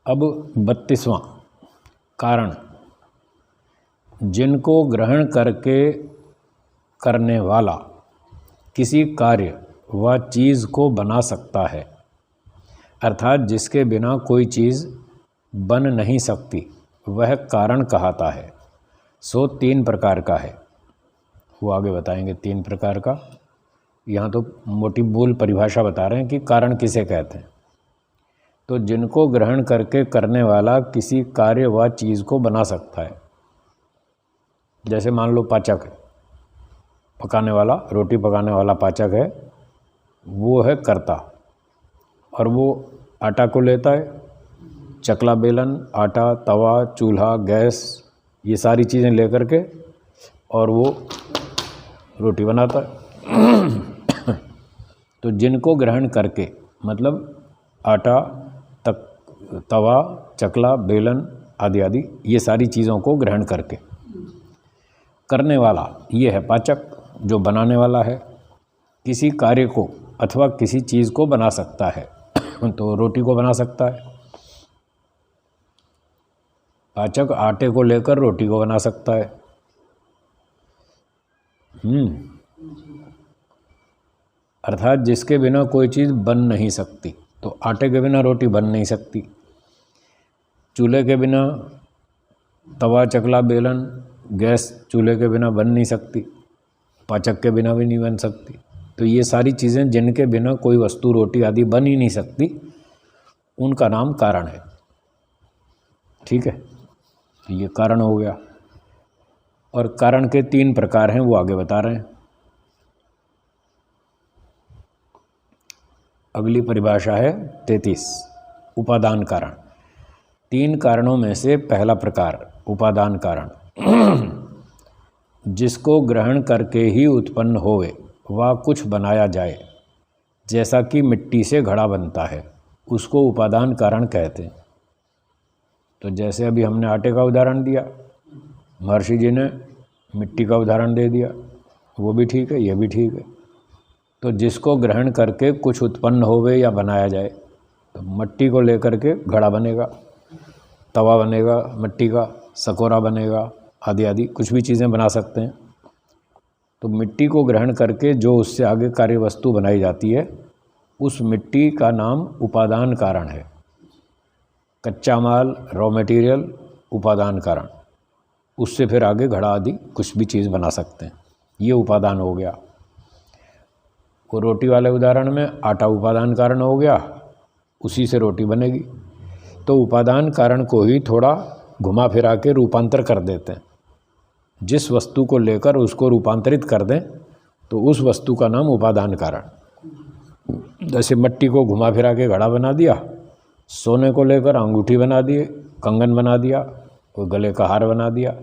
अब 32वां कारण, जिनको ग्रहण करके करने वाला किसी कार्य व चीज़ को बना सकता है, अर्थात जिसके बिना कोई चीज़ बन नहीं सकती, वह कारण कहता है। सो 3 प्रकार का है। वो आगे बताएंगे 3 प्रकार का। यहाँ तो मोटी मूल परिभाषा बता रहे हैं कि कारण किसे कहते हैं। तो जिनको ग्रहण करके करने वाला किसी कार्य व चीज़ को बना सकता है, जैसे मान लो पाचक है, पकाने वाला, रोटी पकाने वाला पाचक है, वो है कर्ता। और वो आटा को लेता है, चकला बेलन, आटा, तवा, चूल्हा, गैस, ये सारी चीज़ें लेकर के, और वो रोटी बनाता है। तो जिनको ग्रहण करके मतलब आटा, तवा, चकला, बेलन आदि आदि ये सारी चीज़ों को ग्रहण करके करने वाला ये है पाचक, जो बनाने वाला है। किसी कार्य को अथवा किसी चीज़ को बना सकता है। तो रोटी को बना सकता है पाचक, आटे को लेकर रोटी को बना सकता है। अर्थात जिसके बिना कोई चीज़ बन नहीं सकती। तो आटे के बिना रोटी बन नहीं सकती, चूल्हे के बिना तवा, चकला, बेलन, गैस चूल्हे के बिना बन नहीं सकती, पाचक के बिना भी नहीं बन सकती। तो ये सारी चीज़ें जिनके बिना कोई वस्तु, रोटी आदि बन ही नहीं सकती, उनका नाम कारण है। ठीक है, तो ये कारण हो गया। और कारण के 3 प्रकार हैं, वो आगे बता रहे हैं। अगली परिभाषा है 33, उपादान कारण। 3 कारणों में से पहला प्रकार उपादान कारण, जिसको ग्रहण करके ही उत्पन्न होवे व कुछ बनाया जाए, जैसा कि मिट्टी से घड़ा बनता है, उसको उपादान कारण कहते हैं। तो जैसे अभी हमने आटे का उदाहरण दिया, महर्षि जी ने मिट्टी का उदाहरण दे दिया, वो भी ठीक है, ये भी ठीक है। तो जिसको ग्रहण करके कुछ उत्पन्न होवे या बनाया जाए, तो मिट्टी को लेकर के घड़ा बनेगा, तवा बनेगा मिट्टी का, सकोरा बनेगा, आदि आदि कुछ भी चीज़ें बना सकते हैं। तो मिट्टी को ग्रहण करके जो उससे आगे कार्य वस्तु बनाई जाती है, उस मिट्टी का नाम उपादान कारण है। कच्चा माल, रॉ मटेरियल, उपादान कारण, उससे फिर आगे घड़ा आदि कुछ भी चीज़ बना सकते हैं, ये उपादान हो गया। वो रोटी वाले उदाहरण में आटा उपादान कारण हो गया, उसी से रोटी बनेगी। तो उपादान कारण को ही थोड़ा घुमा फिरा के रूपांतर कर देते हैं। जिस वस्तु को लेकर उसको रूपांतरित कर दें, तो उस वस्तु का नाम उपादान कारण। जैसे मिट्टी को घुमा फिरा के घड़ा बना दिया, सोने को लेकर अंगूठी बना दिए, कंगन बना दिया, और गले का हार बना दिया,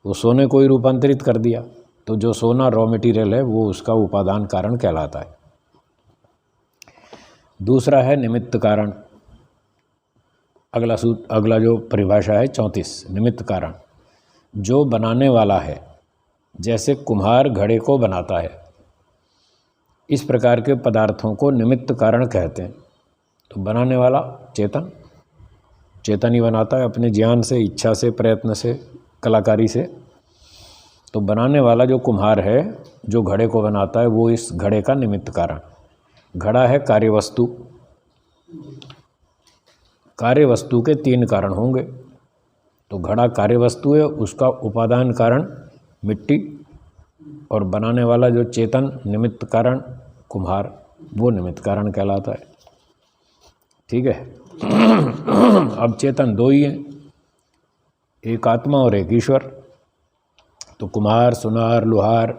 वो सोने को ही रूपांतरित कर दिया। तो जो सोना रॉ मटेरियल है वो उसका उपादान कारण कहलाता है। दूसरा है निमित्त कारण। अगला जो परिभाषा है 34, निमित्त कारण, जो बनाने वाला है, जैसे कुम्हार घड़े को बनाता है। इस प्रकार के पदार्थों को निमित्त कारण कहते हैं। तो बनाने वाला चेतन ही बनाता है, अपने ज्ञान से, इच्छा से, प्रयत्न से, कलाकारी से। तो बनाने वाला जो कुम्हार है, जो घड़े को बनाता है, वो इस घड़े का निमित्त कारण। घड़ा है कार्यवस्तु, कार्यवस्तु के 3 कारण होंगे। तो घड़ा कार्यवस्तु है, उसका उपादान कारण मिट्टी, और बनाने वाला जो चेतन निमित्त कारण कुम्हार, वो निमित्त कारण कहलाता है। ठीक है। अब चेतन 2 ही हैं, एक आत्मा और एक ईश्वर। तो कुम्हार, सुनार, लोहार,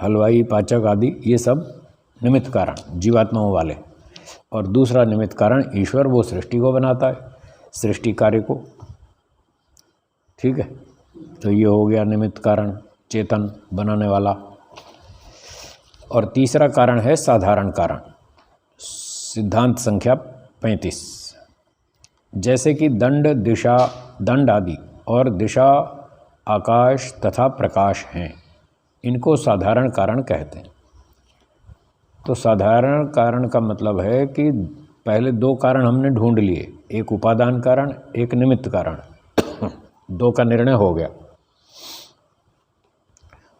हलवाई, पाचक आदि ये सब निमित्त कारण जीवात्माओं वाले। और दूसरा निमित्त कारण ईश्वर, वो सृष्टि को बनाता है, सृष्टि कार्य को। ठीक है, तो ये हो गया निमित्त कारण, चेतन, बनाने वाला। और तीसरा कारण है साधारण कारण। सिद्धांत संख्या 35, जैसे कि दंड आदि और दिशा, आकाश तथा प्रकाश हैं, इनको साधारण कारण कहते हैं। तो साधारण कारण का मतलब है कि पहले दो कारण हमने ढूंढ लिए, एक उपादान कारण, एक निमित्त कारण। दो का निर्णय हो गया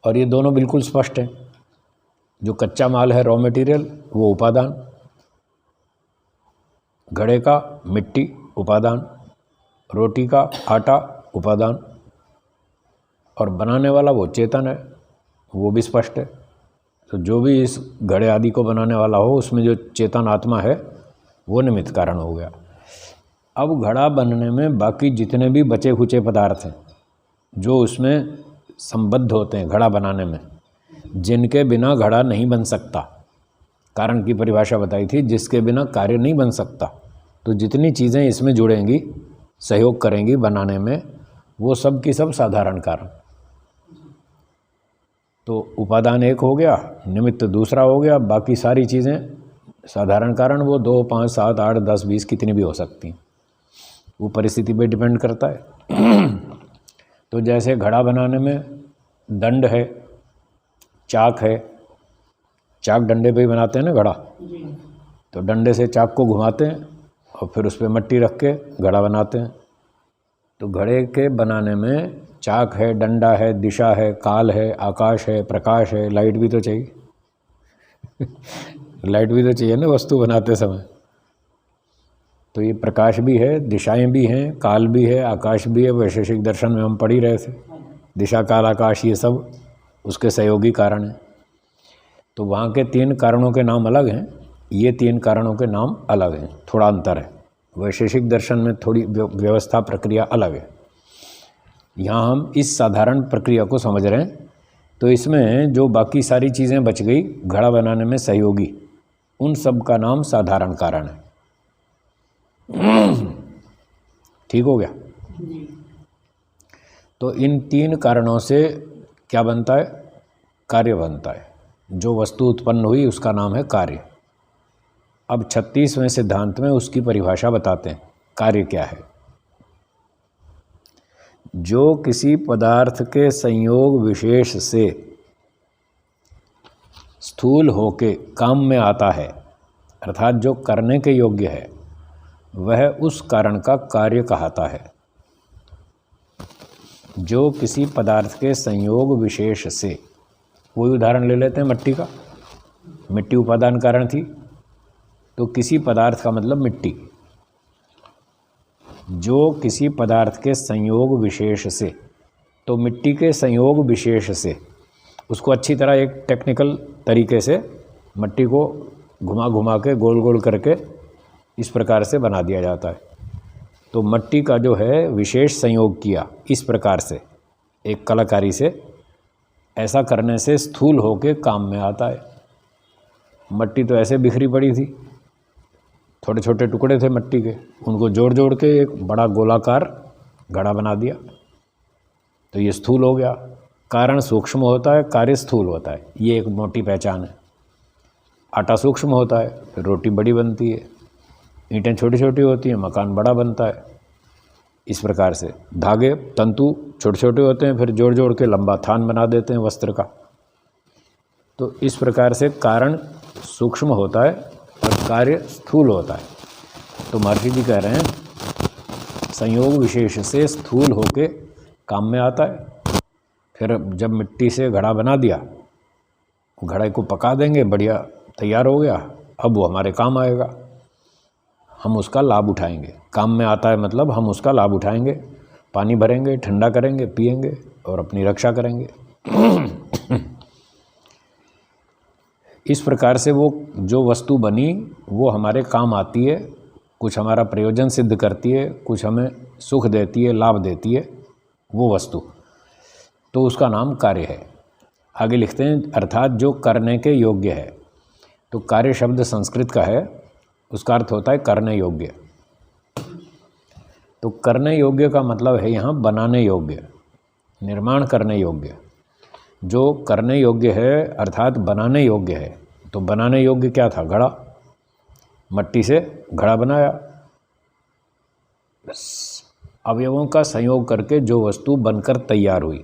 और ये दोनों बिल्कुल स्पष्ट हैं। जो कच्चा माल है, रॉ मटेरियल, वो उपादान, घड़े का मिट्टी उपादान, रोटी का आटा उपादान, और बनाने वाला वो चेतन है, वो भी स्पष्ट है। तो जो भी इस घड़े आदि को बनाने वाला हो, उसमें जो चेतन आत्मा है वो निमित्त कारण हो गया। अब घड़ा बनने में बाकी जितने भी बचे खुचे पदार्थ हैं जो उसमें संबद्ध होते हैं घड़ा बनाने में, जिनके बिना घड़ा नहीं बन सकता, कारण की परिभाषा बताई थी, जिसके बिना कार्य नहीं बन सकता। तो जितनी चीज़ें इसमें जुड़ेंगी, सहयोग करेंगी बनाने में, वो सब की सब साधारण कारण। तो उपादान एक हो गया, निमित्त दूसरा हो गया, बाकी सारी चीज़ें साधारण कारण, वो 2, 5, 7, 8, 10, 20 कितनी भी हो सकती हैं, वो परिस्थिति पे डिपेंड करता है। तो जैसे घड़ा बनाने में दंड है, चाक है, चाक डंडे पे ही बनाते हैं ना घड़ा, तो डंडे से चाक को घुमाते हैं और फिर उस पर मिट्टी रख के घड़ा बनाते हैं। तो घड़े के बनाने में चाक है, डंडा है, दिशा है, काल है, आकाश है, प्रकाश है, लाइट भी तो चाहिए। लाइट भी तो चाहिए ना वस्तु बनाते समय। तो ये प्रकाश भी है, दिशाएं भी हैं, काल भी है, आकाश भी है। वैशेषिक दर्शन में हम पढ़ ही रहे थे, दिशा, काल, आकाश, ये सब उसके सहयोगी कारण हैं। तो वहाँ के 3 कारणों के नाम अलग हैं, ये 3 कारणों के नाम अलग हैं, थोड़ा अंतर है। वैशेषिक दर्शन में थोड़ी व्यवस्था प्रक्रिया अलग है, यहाँ हम इस साधारण प्रक्रिया को समझ रहे हैं। तो इसमें जो बाकी सारी चीज़ें बच गई घड़ा बनाने में सहयोगी, उन सब का नाम साधारण कारण है। ठीक हो गया? तो इन 3 कारणों से क्या बनता है? कार्य बनता है। जो वस्तु उत्पन्न हुई उसका नाम है कार्य। अब 36वें सिद्धांत में उसकी परिभाषा बताते हैं, कार्य क्या है। जो किसी पदार्थ के संयोग विशेष से स्थूल होके काम में आता है, अर्थात जो करने के योग्य है, वह उस कारण का कार्य कहलाता है। जो किसी पदार्थ के संयोग विशेष से, कोई उदाहरण ले लेते हैं मिट्टी का। मिट्टी उपादान कारण थी, तो किसी पदार्थ का मतलब मिट्टी। जो किसी पदार्थ के संयोग विशेष से, तो मिट्टी के संयोग विशेष से, उसको अच्छी तरह एक टेक्निकल तरीके से मिट्टी को घुमा घुमा के गोल गोल करके इस प्रकार से बना दिया जाता है। तो मिट्टी का जो है विशेष संयोग किया इस प्रकार से, एक कलाकारी से, ऐसा करने से स्थूल होके काम में आता है। मिट्टी तो ऐसे बिखरी पड़ी थी, छोटे छोटे टुकड़े थे मिट्टी के, उनको जोड़ जोड़ के एक बड़ा गोलाकार घड़ा बना दिया, तो ये स्थूल हो गया। कारण सूक्ष्म होता है, कार्य स्थूल होता है, ये एक मोटी पहचान है। आटा सूक्ष्म होता है, फिर रोटी बड़ी बनती है, ईंटें छोटी छोटी होती हैं, मकान बड़ा बनता है। इस प्रकार से धागे, तंतु छोटे छोटे होते हैं, फिर जोड़ जोड़ के लंबा थान बना देते हैं वस्त्र का। तो इस प्रकार से कारण सूक्ष्म होता है और कार्य स्थूल होता है। तो महर्षि जी कह रहे हैं संयोग विशेष से स्थूल होके काम में आता है। फिर जब मिट्टी से घड़ा बना दिया, घड़े को पका देंगे, बढ़िया तैयार हो गया, अब वो हमारे काम आएगा, हम उसका लाभ उठाएंगे। काम में आता है मतलब हम उसका लाभ उठाएंगे, पानी भरेंगे, ठंडा करेंगे, पिएंगे और अपनी रक्षा करेंगे। इस प्रकार से वो जो वस्तु बनी वो हमारे काम आती है, कुछ हमारा प्रयोजन सिद्ध करती है, कुछ हमें सुख देती है, लाभ देती है वो वस्तु, तो उसका नाम कार्य है। आगे लिखते हैं अर्थात जो करने के योग्य है। तो कार्य शब्द संस्कृत का है, उसका अर्थ होता है करने योग्य। तो करने योग्य का मतलब है यहाँ बनाने योग्य, निर्माण करने योग्य। जो करने योग्य है अर्थात बनाने योग्य है। तो बनाने योग्य क्या था? घड़ा। मिट्टी से घड़ा बनाया, अवयवों का संयोग करके जो वस्तु बनकर तैयार हुई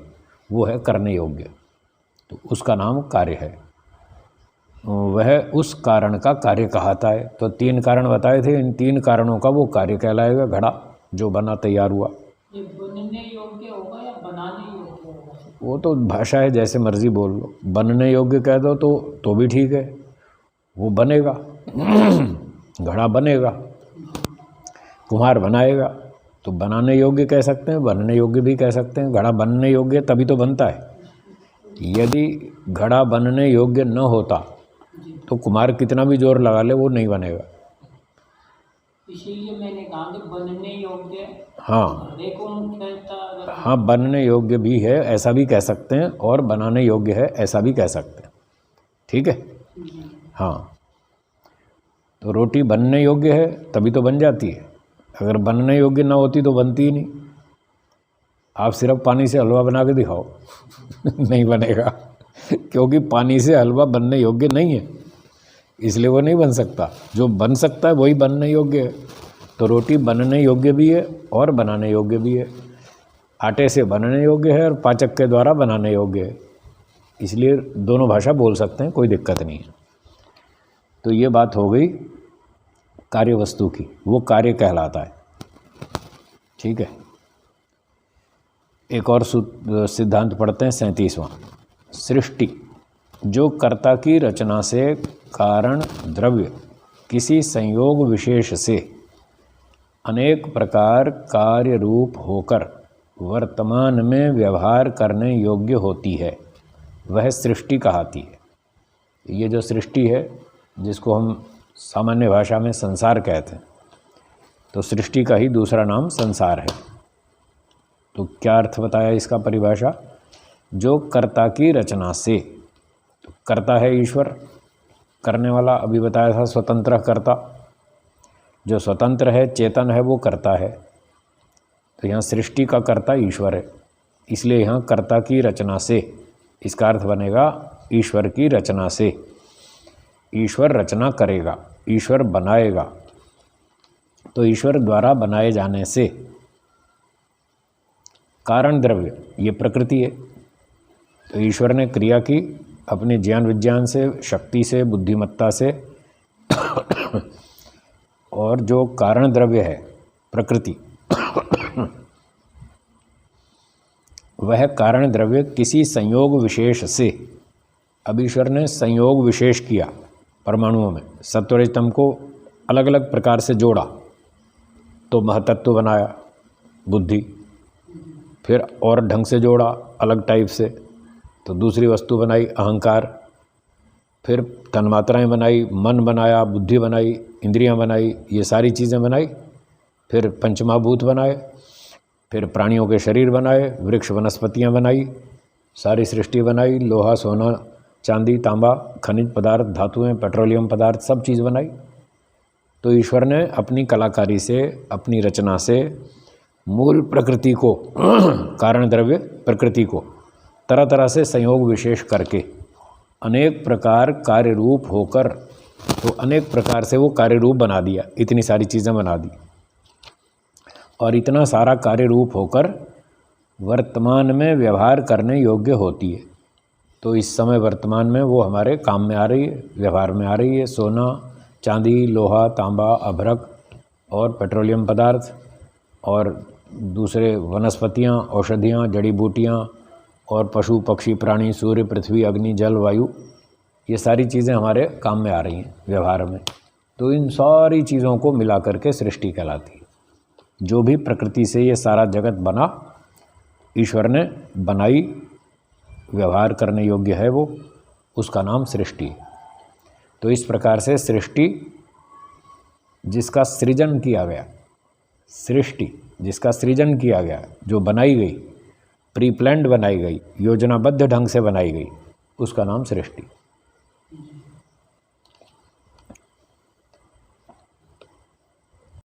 वो है करने योग्य, तो उसका नाम कार्य है। वह उस कारण का कार्य कहलाता है। तो 3 कारण बताए थे, इन 3 कारणों का वो कार्य कहलाएगा घड़ा जो बना तैयार हुआ। ये बनने योग्य होगा या बनाने योग्य होगा? वो तो भाषा है, जैसे मर्जी बोल लो। बनने योग्य कह दो तो भी ठीक है, वो बनेगा घड़ा बनेगा, कुम्हार बनाएगा। तो बनाने योग्य कह सकते हैं, बनने योग्य भी कह सकते हैं। घड़ा बनने योग्य तभी तो बनता है। यदि घड़ा बनने योग्य न होता तो कुम्हार कितना भी जोर लगा ले वो नहीं बनेगा। इसीलिए मैंने कहा कि बनने योग्य। हाँ घड़े को मुख्यतः। हाँ, बनने योग्य भी है ऐसा भी कह सकते हैं, और बनाने योग्य है ऐसा भी कह सकते हैं। ठीक है। हाँ, तो रोटी बनने योग्य है तभी तो बन जाती है। अगर बनने योग्य ना होती तो बनती ही नहीं। आप सिर्फ पानी से हलवा बना के दिखाओ नहीं बनेगा, क्योंकि पानी से हलवा बनने योग्य नहीं है, इसलिए वो नहीं बन सकता। जो बन सकता है वही बनने योग्य है। तो रोटी बनने योग्य भी है और बनाने योग्य भी है। आटे से बनने योग्य है और पाचक के द्वारा बनाने योग्य है, इसलिए दोनों भाषा बोल सकते हैं, कोई दिक्कत नहीं है। तो ये बात हो गई कार्य वस्तु की, वो कार्य कहलाता है। ठीक है। एक और सिद्धांत पढ़ते हैं 37वां। सृष्टि, जो कर्ता की रचना से कारण द्रव्य किसी संयोग विशेष से अनेक प्रकार कार्य रूप होकर वर्तमान में व्यवहार करने योग्य होती है, वह सृष्टि कहलाती है। ये जो सृष्टि है, जिसको हम सामान्य भाषा में संसार कहते हैं, तो सृष्टि का ही दूसरा नाम संसार है। तो क्या अर्थ बताया इसका परिभाषा? जो कर्ता की रचना से, तो कर्ता है ईश्वर, करने वाला अभी बताया था स्वतंत्र कर्ता। जो स्वतंत्र है, चेतन है, वो कर्ता है। तो यहाँ सृष्टि का कर्ता ईश्वर है, इसलिए यहाँ कर्ता की रचना से, इसका अर्थ बनेगा ईश्वर की रचना से। ईश्वर रचना करेगा, ईश्वर बनाएगा, तो ईश्वर द्वारा बनाए जाने से कारण द्रव्य, ये प्रकृति है। तो ईश्वर ने क्रिया की अपने ज्ञान विज्ञान से, शक्ति से, बुद्धिमत्ता से और जो कारण द्रव्य है प्रकृति वह कारण द्रव्य किसी संयोग विशेष से, अब ईश्वर ने संयोग विशेष किया परमाणुओं में, सत्व रजतम को अलग अलग प्रकार से जोड़ा तो महतत्व बनाया बुद्धि, फिर और ढंग से जोड़ा अलग टाइप से तो दूसरी वस्तु बनाई अहंकार, फिर तन्मात्राएं बनाई, मन बनाया, बुद्धि बनाई, इंद्रियां बनाई, ये सारी चीज़ें बनाई, फिर पंचमहाभूत बनाए, फिर प्राणियों के शरीर बनाए, वृक्ष वनस्पतियां बनाई, सारी सृष्टि बनाई, लोहा सोना चांदी तांबा खनिज पदार्थ धातुएं पेट्रोलियम पदार्थ सब चीज़ बनाई। तो ईश्वर ने अपनी कलाकारी से, अपनी रचना से मूल प्रकृति को कारण द्रव्य प्रकृति को तरह तरह से संयोग विशेष करके अनेक प्रकार कार्य रूप होकर, तो अनेक प्रकार से वो कार्य रूप बना दिया, इतनी सारी चीज़ें बना दी, और इतना सारा कार्य रूप होकर वर्तमान में व्यवहार करने योग्य होती है। तो इस समय वर्तमान में वो हमारे काम में आ रही है, व्यवहार में आ रही है। सोना चांदी लोहा तांबा अभ्रक और पेट्रोलियम पदार्थ और दूसरे वनस्पतियाँ औषधियाँ जड़ी बूटियाँ और पशु पक्षी प्राणी सूर्य पृथ्वी अग्नि जल वायु, ये सारी चीज़ें हमारे काम में आ रही हैं व्यवहार में। तो इन सारी चीज़ों को मिला करके सृष्टि कहलाती है। जो भी प्रकृति से ये सारा जगत बना, ईश्वर ने बनाई, व्यवहार करने योग्य है वो, उसका नाम सृष्टि। तो इस प्रकार से सृष्टि जिसका सृजन किया गया, सृष्टि जिसका सृजन किया गया, जो बनाई गई, प्री प्लान्ड बनाई गई, योजनाबद्ध ढंग से बनाई गई, उसका नाम सृष्टि।